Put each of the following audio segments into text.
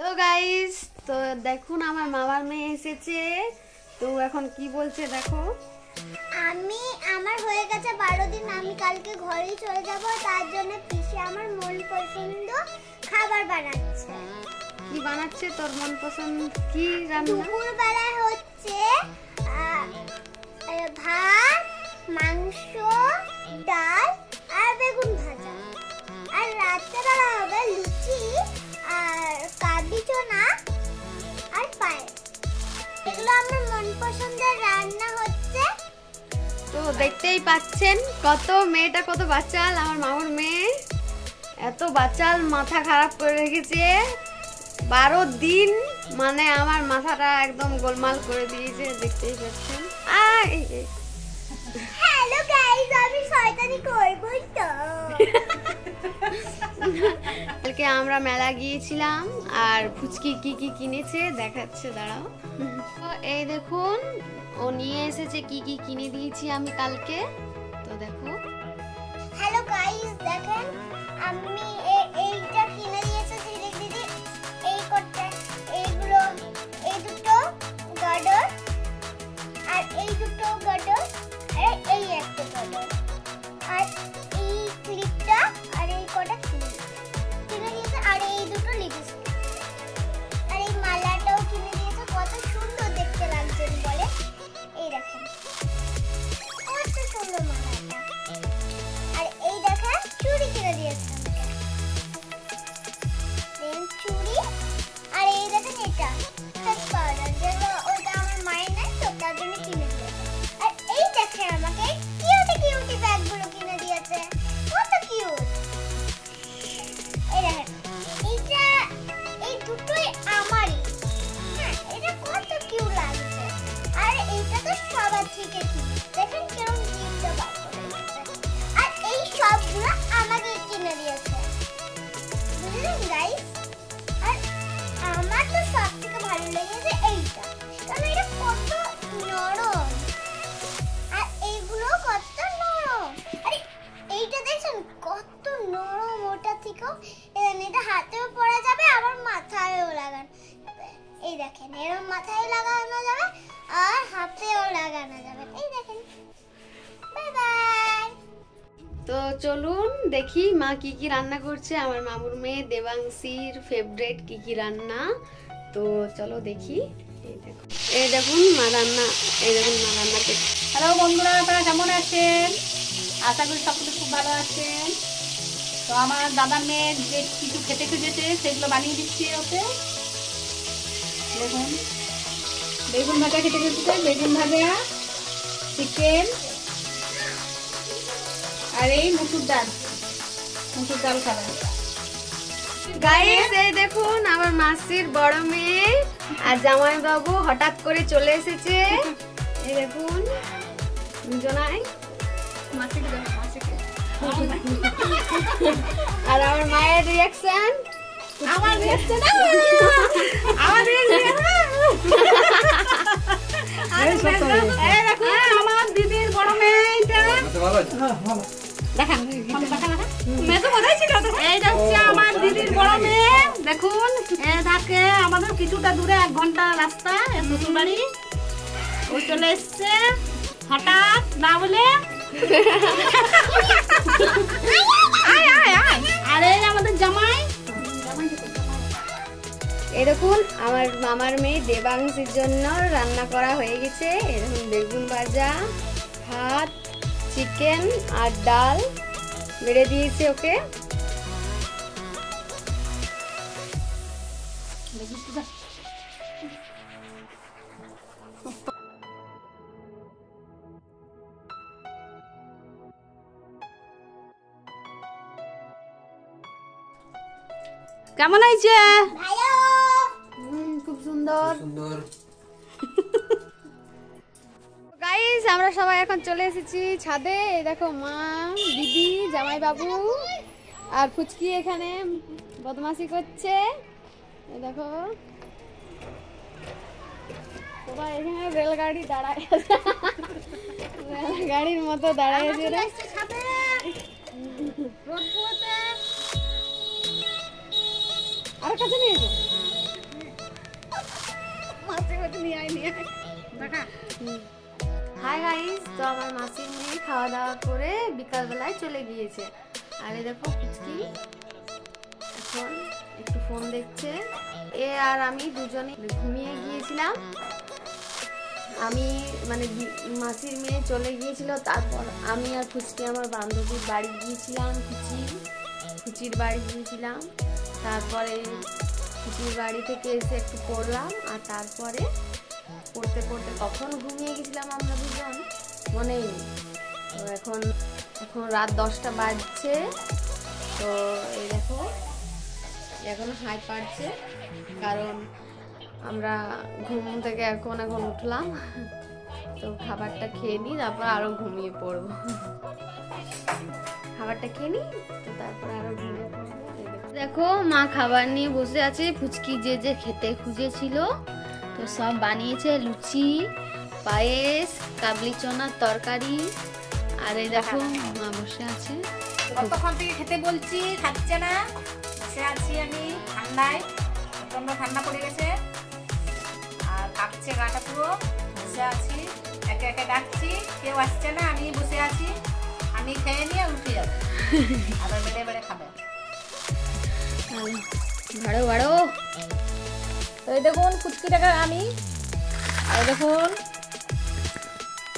Hello guys, তো দেখুন আমার মামার মেয়ে এসেছে। তো এখন কি বলছে দেখো। আমার হয়ে গেছে 12 দিন, আমি কালকে ঘরেই চলে যাব। তার জন্য পিসি আমার মন পছন্দ খাবার বানাচ্ছে। কি বানাচ্ছে তোর মন পছন্দ কি রান্না? দুপুর বেলায় হচ্ছে ভাত, মাংস, ডাল আর বেগুন ভাজা। আর রাতে বেলা হবে লুচি আর কাবলি চনা আর পায়েস। এগুলো আমার মন পছন্দের রান্না হচ্ছে। তো দেখতেই পাচ্ছেন মেয়েটা কত বাচাল। আমার মামুর মেয়ে এত বাচাল, মাথা খারাপ করে রেখেছে 12 দিন, মানে আমার মাথাটা একদম গোলমাল করে দিয়েছে, দেখতেই পাচ্ছেন। হ্যালো গাইস, আমি শয়তানি করবই তো। কালকে আমরা মেলা গিয়েছিলাম আর ফুচকি কি কি কিনেছে দেখাচ্ছে, দাঁড়াও। তো এই দেখুন ও নিয়ে এসেছে কি কি কিনে দিয়েছি আমি কালকে, তো দেখো। হ্যালো গাইস, দেখেন আমি এইটা কিনে দিয়েছে ঝিলিক দিদি। এই করতে এইগুলো, এই দুটো গার্ডার আর এই দুটো গার্ডার আর এই একটা গার্ডার আর এই ক্লিপটা আর এই কটা কিনে দিয়েছে। আর এই দুটো লিপস্টিক আর এই মালাটাও কিনে দিয়েছে। কত সুন্দর দেখতে লাগছে বলে। এই দেখেন কত সুন্দর মালাটা। আর এই দেখেন চুড়ি কিনে দিয়েছে চুড়ি। আর এই দেখেন এটা ফেস পাউডার, যেটা ওটা আমার মায়ের নাই, তো তার জন্য কিনে দিয়েছে। আর এই দেখেন আমাকে কিউটি ব্যাগগুলো কিনে দিয়েছে, কত কিউট। এই দেখেন এইটা, এই দুটোই আমারই। হ্যাঁ, এটা কত কিউট লাগছে। আর এইটা তো সবার থেকে কিনে, দেখেন কেমন গিফটটা বার করে দিয়েছে। আর এই সবগুলো আমাকে কিনে দিয়েছে, বুঝলেন গাইস। আর আমার তো সব থেকে ভালো লেগেছে এইটা, কারণ এটা কত নরম আর এইগুলো কত নরম। আরে এইটা দেখছেন কত নরম, ওটা থেকেও। এটা হাতেও পরা যাবে আবার মাথায়ও লাগানো যাবে। এই দেখেন এরকম মাথায় লাগানো যাবে আর হাতেও লাগানো যাবে। এই দেখেন, বাই বাই। তো চলুন দেখি মা কি কি রান্না করছে। আমার মামুর মেয়ে দেবাংশীর ফেভারিট কি কি রান্না, তো চলো দেখি। এই দেখুন মা রান্না, এই দেখুন মা রান্না করছে। হ্যালো বন্ধুরা, আপনারা কেমন আছেন? আশা করি সকলে খুব ভালো আছেন। তো আমার দাদার মেয়ে যে কিছু খেতে খুঁজেছে সেগুলো বানিয়ে দিচ্ছি ওকে। দেখুন বেগুন ভাজা খেতে খুঁজেছে, বেগুন ভাজা, চিকেন আর এই মুসুর ডাল খাবে। গাইস এই দেখুন আমার মাসির বড় মেয়ে আর জামাই বাবু হঠাৎ করে চলে এসেছে। এই দেখুন দুজনাই, আর আমার মায়ের রিঅ্যাকশন, আমার দিদির বড় মেয়েটা দেখান, এইটা হচ্ছে আমার দিদির বড় মেয়ে। দেখুন এ থাকে আমাদের কিছুটা দূরে, 1 ঘন্টা রাস্তা শ্বশুর বাড়ি। ও চলে এসছে হঠাৎ না বলে। আর এই আমাদের জামাই। এরকম আমার মামার মেয়ে দেবাংশীর জন্য রান্না করা হয়ে গেছে। এরকম বেগুন ভাজা, ভাত, চিকেন আর ডাল বেড়ে দিয়েছে ওকে। কেমন হয়েছে? ভালো, খুব সুন্দর। গাইস আমরা সবাই এখন চলে এসেছি ছাদে। এই দেখো মা, দিদি, জামাই বাবু আর ফুচকি এখানে বদমাশি করছে। এই দেখো সবাই এখানে রেলগাড়ি দাঁড়ায় আছে, রেলগাড়ির মতো দাঁড়ায় আছে রে। আর কাছে নিয়ে এসো। হাই গাইস, তো আমার মাসির মেয়ে খাওয়া দাওয়া করে বিকালবেলায় চলে গিয়েছে। আর এই দেখো পুচকি এখন একটু ফোন দেখছে। এ আর আমি দুজনে ঘুমিয়ে গিয়েছিলাম। আমি মানে মাসির মেয়ে চলে গিয়েছিল, তারপর আমি আর ফুচকি আমার বান্ধবীর বাড়ি গিয়েছিলাম, ফুচির বাড়ি গিয়েছিলাম। তারপরে ফুচির বাড়ি থেকে এসে একটু পড়লাম, আর তারপরে পড়তে পড়তে কখন ঘুমিয়ে গেছিলাম আমরা দুজন মনেই নেই। তো এখন রাত 10টা বাজছে। তো এই দেখো এখন হাই পাচ্ছে, কারণ আমরা ঘুম থেকে এখন উঠলাম। তো খাবারটা খেয়ে নিই, তারপর আরো ঘুমিয়ে পড়বো। খাবারটা খেয়ে নিই, তো তারপর আরো ঘুমিয়ে পড়বো। দেখো মা খাবার নিয়ে বসে আছে। ফুচকি যে যে খেতে খুঁজেছিল তো সব বানিয়েছে, লুচি, পায়েস, কাবলি চনার তরকারি। আর এই দেখো মা বসে আছে। কতক্ষণ থেকে খেতে বলছি, খাচ্ছে না। বসে আছি আমি ঠান্ডায়, প্রচন্ড ঠান্ডা পড়ে গেছে আর কাঁপছে গাটা পুরো। বসে আছি, একে একে ডাকছি, কেউ আসছে না। আমি বসে আছি, আমি খেয়ে নিয়ে উঠে যাবো, আবার বেড়ে বেড়ে খাবে। ভাড়ো ভাড়ো। তো এই দেখুন ফুচকিটাকে আমি, এই দেখুন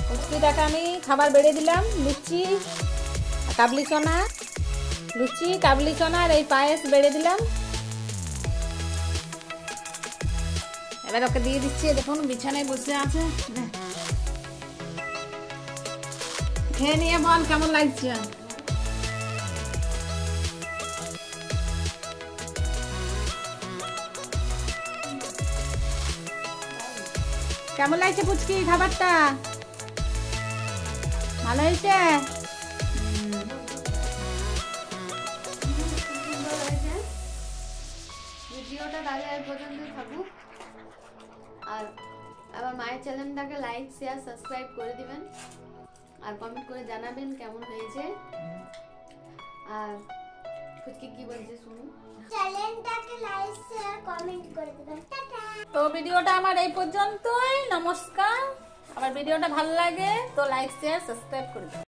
ফুচকিটাকে আমি খাবার বেড়ে দিলাম। লুচি, কাবলি চনা, লুচি, কাবলি চনা আর এই পায়েস বেড়ে দিলাম। এবার ওকে দিয়ে দিচ্ছি। দেখুন বিছানায় বসে আছে, খেয়ে নিয়ে বল কেমন লাগছে। কেমন লাগছে পুচকি খাবারটা? ভালো হয়েছে? ভিডিওটা তাহলে এই পর্যন্তই থাকুক। আর আমার মায়ের চ্যানেলটাকে লাইক, শেয়ার, সাবস্ক্রাইব করে দিবেন, আর কমেন্ট করে জানাবেন কেমন হয়েছে। আর ফুচকি কি বলছে শুনুন। চ্যানেলটাকে লাইক শেয়ার কমেন্ট করে দিবেন। টাটা। তো ভিডিওটা আমার এই পর্যন্তই। নমস্কার। আমার ভিডিওটা ভালো লাগে তো লাইক শেয়ার সাবস্ক্রাইব করে দিন।